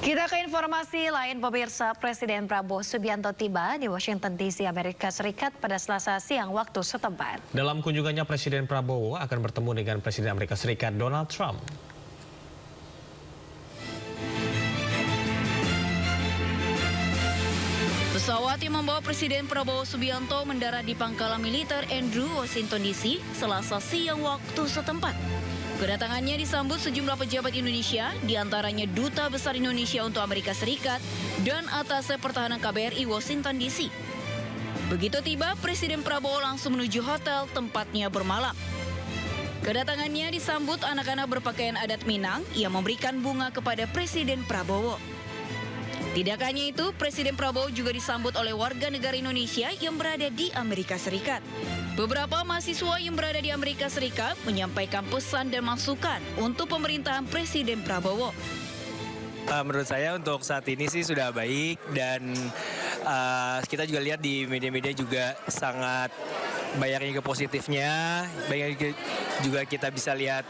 Kita ke informasi lain, pemirsa. Presiden Prabowo Subianto tiba di Washington DC, Amerika Serikat pada Selasa siang waktu setempat. Dalam kunjungannya, Presiden Prabowo akan bertemu dengan Presiden Amerika Serikat Donald Trump. Pesawat yang membawa Presiden Prabowo Subianto mendarat di Pangkalan Militer Andrews, Washington DC, Selasa siang waktu setempat. Kedatangannya disambut sejumlah pejabat Indonesia, diantaranya Duta Besar Indonesia untuk Amerika Serikat dan Atase Pertahanan KBRI Washington DC. Begitu tiba, Presiden Prabowo langsung menuju hotel tempatnya bermalam. Kedatangannya disambut anak-anak berpakaian adat Minang yang memberikan bunga kepada Presiden Prabowo. Tidak hanya itu, Presiden Prabowo juga disambut oleh warga negara Indonesia yang berada di Amerika Serikat. Beberapa mahasiswa yang berada di Amerika Serikat menyampaikan pesan dan masukan untuk pemerintahan Presiden Prabowo. Menurut saya untuk saat ini sih sudah baik dan kita juga lihat di media-media juga sangat banyak yang positifnya, banyak juga kita bisa lihat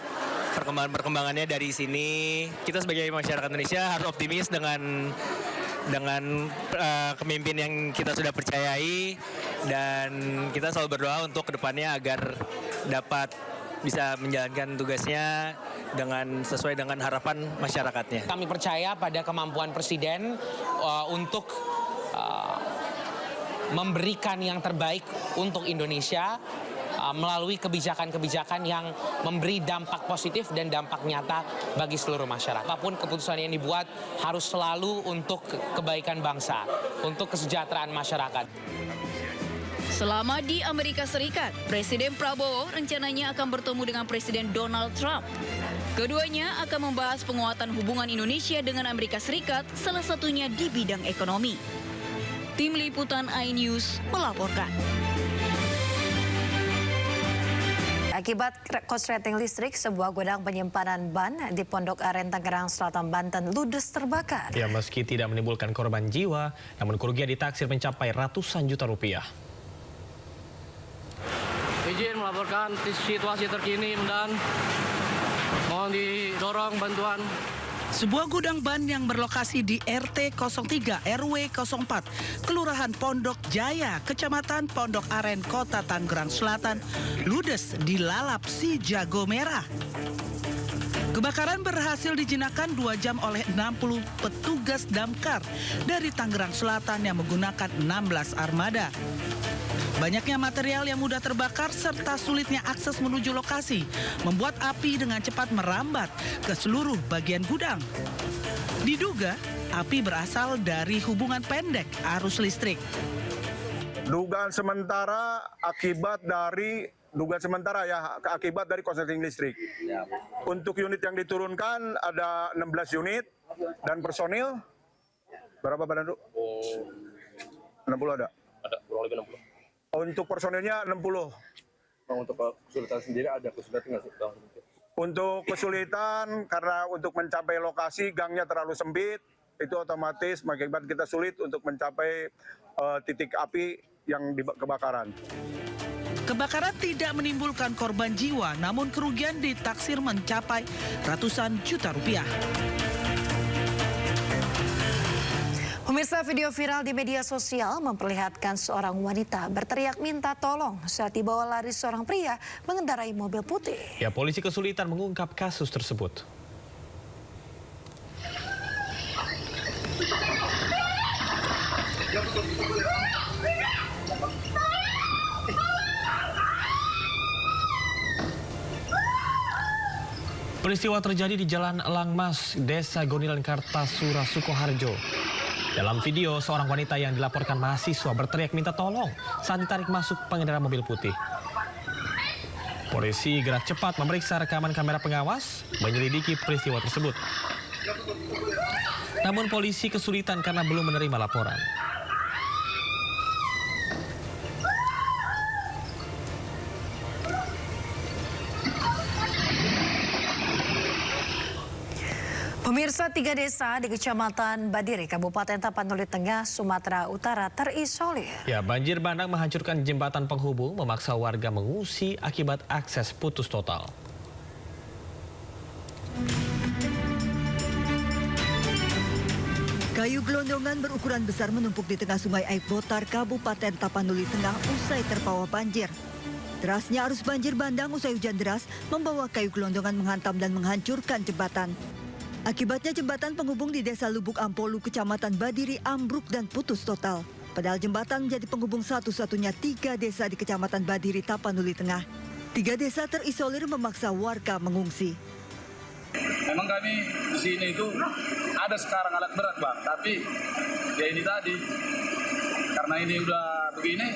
perkembangannya dari sini. Kita sebagai masyarakat Indonesia harus optimis dengan pemimpin yang kita sudah percayai, dan kita selalu berdoa untuk kedepannya agar dapat bisa menjalankan tugasnya dengan sesuai dengan harapan masyarakatnya. Kami percaya pada kemampuan Presiden untuk memberikan yang terbaik untuk Indonesia melalui kebijakan-kebijakan yang memberi dampak positif dan dampak nyata bagi seluruh masyarakat. Apapun keputusan yang dibuat harus selalu untuk kebaikan bangsa, untuk kesejahteraan masyarakat. Selama di Amerika Serikat, Presiden Prabowo rencananya akan bertemu dengan Presiden Donald Trump. Keduanya akan membahas penguatan hubungan Indonesia dengan Amerika Serikat, salah satunya di bidang ekonomi. Tim Liputan iNews melaporkan. Akibat korsleting listrik, sebuah gudang penyimpanan ban di Pondok Aren, Tangerang Selatan, Banten ludes terbakar. Ya, meski tidak menimbulkan korban jiwa, namun kerugian ditaksir mencapai ratusan juta rupiah. Izin melaporkan situasi terkini dan mohon didorong bantuan. Sebuah gudang ban yang berlokasi di RT 03 RW 04, Kelurahan Pondok Jaya, Kecamatan Pondok Aren, Kota Tangerang Selatan, ludes dilalap si jago merah. Kebakaran berhasil dijinakan 2 jam oleh 60 petugas damkar dari Tangerang Selatan yang menggunakan 16 armada. Banyaknya material yang mudah terbakar serta sulitnya akses menuju lokasi membuat api dengan cepat merambat ke seluruh bagian gudang. Diduga api berasal dari hubungan pendek arus listrik. Dugaan sementara akibat dari korsleting listrik. Untuk unit yang diturunkan ada 16 unit dan personil berapa Pak Dandu? 60 ada. Ada kurang lebih 60. Untuk personilnya 60. Untuk kesulitan sendiri ada kesulitan nggak sih? Untuk kesulitan karena untuk mencapai lokasi gangnya terlalu sempit, itu otomatis mengakibatkan kita sulit untuk mencapai titik api yang kebakaran. Kebakaran tidak menimbulkan korban jiwa, namun kerugian ditaksir mencapai ratusan juta rupiah. Pemirsa, video viral di media sosial memperlihatkan seorang wanita berteriak minta tolong saat dibawa lari seorang pria mengendarai mobil putih. Ya, polisi kesulitan mengungkap kasus tersebut. Peristiwa terjadi di Jalan Langmas, Desa Gonilan, Kartasura, Sukoharjo. Dalam video, seorang wanita yang dilaporkan mahasiswa berteriak minta tolong saat ditarik masuk pengendara mobil putih. Polisi gerak cepat memeriksa rekaman kamera pengawas, menyelidiki peristiwa tersebut. Namun polisi kesulitan karena belum menerima laporan. Pemirsa, 3 desa di Kecamatan Badiri, Kabupaten Tapanuli Tengah, Sumatera Utara terisolir. Ya, banjir bandang menghancurkan jembatan penghubung, memaksa warga mengungsi akibat akses putus total. Kayu gelondongan berukuran besar menumpuk di tengah Sungai Aik Botar, Kabupaten Tapanuli Tengah usai terpawa banjir. Derasnya arus banjir bandang usai hujan deras membawa kayu gelondongan menghantam dan menghancurkan jembatan. Akibatnya jembatan penghubung di Desa Lubuk Ampolu, Kecamatan Badiri ambruk dan putus total. Padahal jembatan menjadi penghubung satu-satunya 3 desa di Kecamatan Badiri, Tapanuli Tengah. 3 desa terisolir memaksa warga mengungsi. Memang kami di sini itu ada sekarang alat berat, Bang. Tapi ya ini tadi, karena ini udah begini,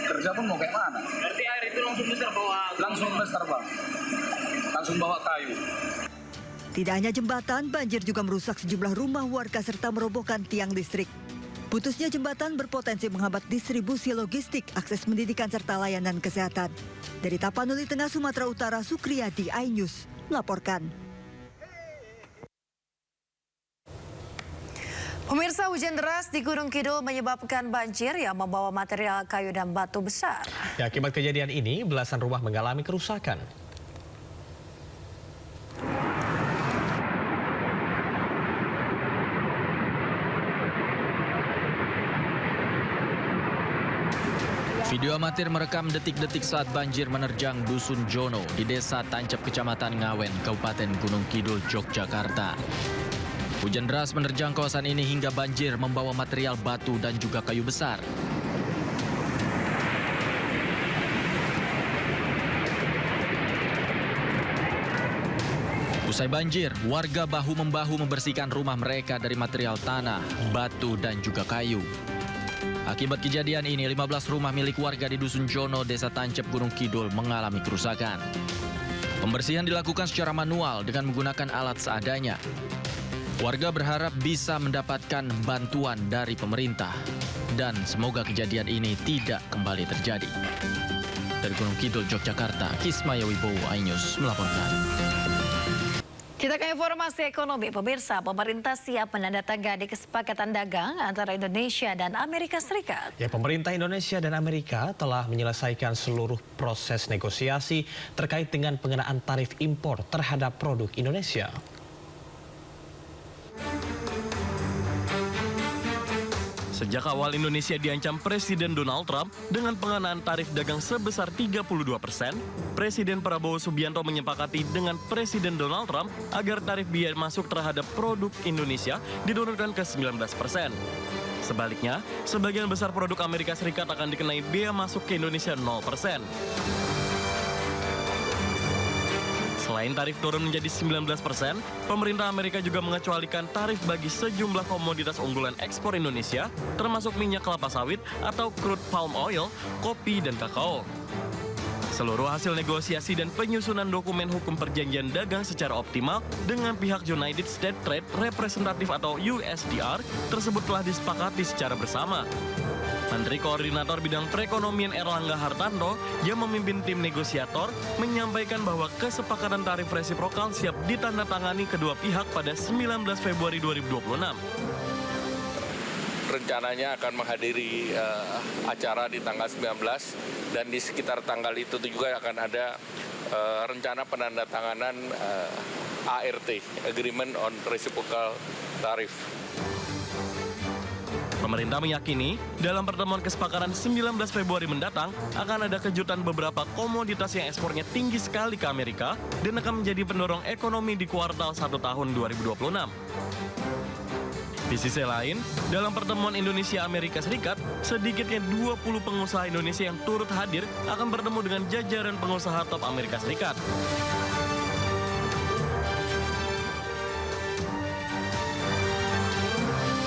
kerja pun mau kayak mana? Berarti air itu langsung besar bawa? Langsung besar, Bang. Langsung bawa kayu. Tidak hanya jembatan, banjir juga merusak sejumlah rumah warga serta merobohkan tiang listrik. Putusnya jembatan berpotensi menghambat distribusi logistik, akses pendidikan serta layanan kesehatan. Dari Tapanuli Tengah, Sumatera Utara, Sukriyadi, iNews melaporkan. Pemirsa, hujan deras di Gunung Kidul menyebabkan banjir yang membawa material kayu dan batu besar. Ya, akibat kejadian ini, belasan rumah mengalami kerusakan. Video amatir merekam detik-detik saat banjir menerjang Dusun Jono di Desa Tancep, Kecamatan Ngawen, Kabupaten Gunung Kidul, Yogyakarta. Hujan deras menerjang kawasan ini hingga banjir membawa material batu dan juga kayu besar. Usai banjir, warga bahu-membahu membersihkan rumah mereka dari material tanah, batu, dan juga kayu. Akibat kejadian ini, 15 rumah milik warga di Dusun Jono, Desa Tancep, Gunung Kidul mengalami kerusakan. Pembersihan dilakukan secara manual dengan menggunakan alat seadanya. Warga berharap bisa mendapatkan bantuan dari pemerintah dan semoga kejadian ini tidak kembali terjadi. Dari Gunung Kidul, Yogyakarta, Kismaya Wibowo, iNews melaporkan. Kita ke informasi ekonomi, pemirsa. Pemerintah siap menandatangani kesepakatan dagang antara Indonesia dan Amerika Serikat. Ya, pemerintah Indonesia dan Amerika telah menyelesaikan seluruh proses negosiasi terkait dengan pengenaan tarif impor terhadap produk Indonesia. Sejak awal Indonesia diancam Presiden Donald Trump dengan pengenaan tarif dagang sebesar 32%, Presiden Prabowo Subianto menyepakati dengan Presiden Donald Trump agar tarif biaya masuk terhadap produk Indonesia diturunkan ke 19%. Sebaliknya, sebagian besar produk Amerika Serikat akan dikenai biaya masuk ke Indonesia 0%. Selain tarif turun menjadi 19%, pemerintah Amerika juga mengecualikan tarif bagi sejumlah komoditas unggulan ekspor Indonesia, termasuk minyak kelapa sawit atau crude palm oil, kopi, dan kakao. Seluruh hasil negosiasi dan penyusunan dokumen hukum perjanjian dagang secara optimal dengan pihak United States Trade Representative atau USTR tersebut telah disepakati secara bersama. Menteri Koordinator Bidang Perekonomian Erlangga Hartarto yang memimpin tim negosiator menyampaikan bahwa kesepakatan tarif resiprokal siap ditandatangani kedua pihak pada 19 Februari 2026. Rencananya akan menghadiri acara di tanggal 19 dan di sekitar tanggal itu juga akan ada rencana penandatanganan ART, Agreement on Reciprocal Tariff. Pemerintah meyakini dalam pertemuan kesepakatan 19 Februari mendatang akan ada kejutan beberapa komoditas yang ekspornya tinggi sekali ke Amerika dan akan menjadi pendorong ekonomi di kuartal 1 tahun 2026. Di sisi lain, dalam pertemuan Indonesia-Amerika Serikat, sedikitnya 20 pengusaha Indonesia yang turut hadir akan bertemu dengan jajaran pengusaha top Amerika Serikat.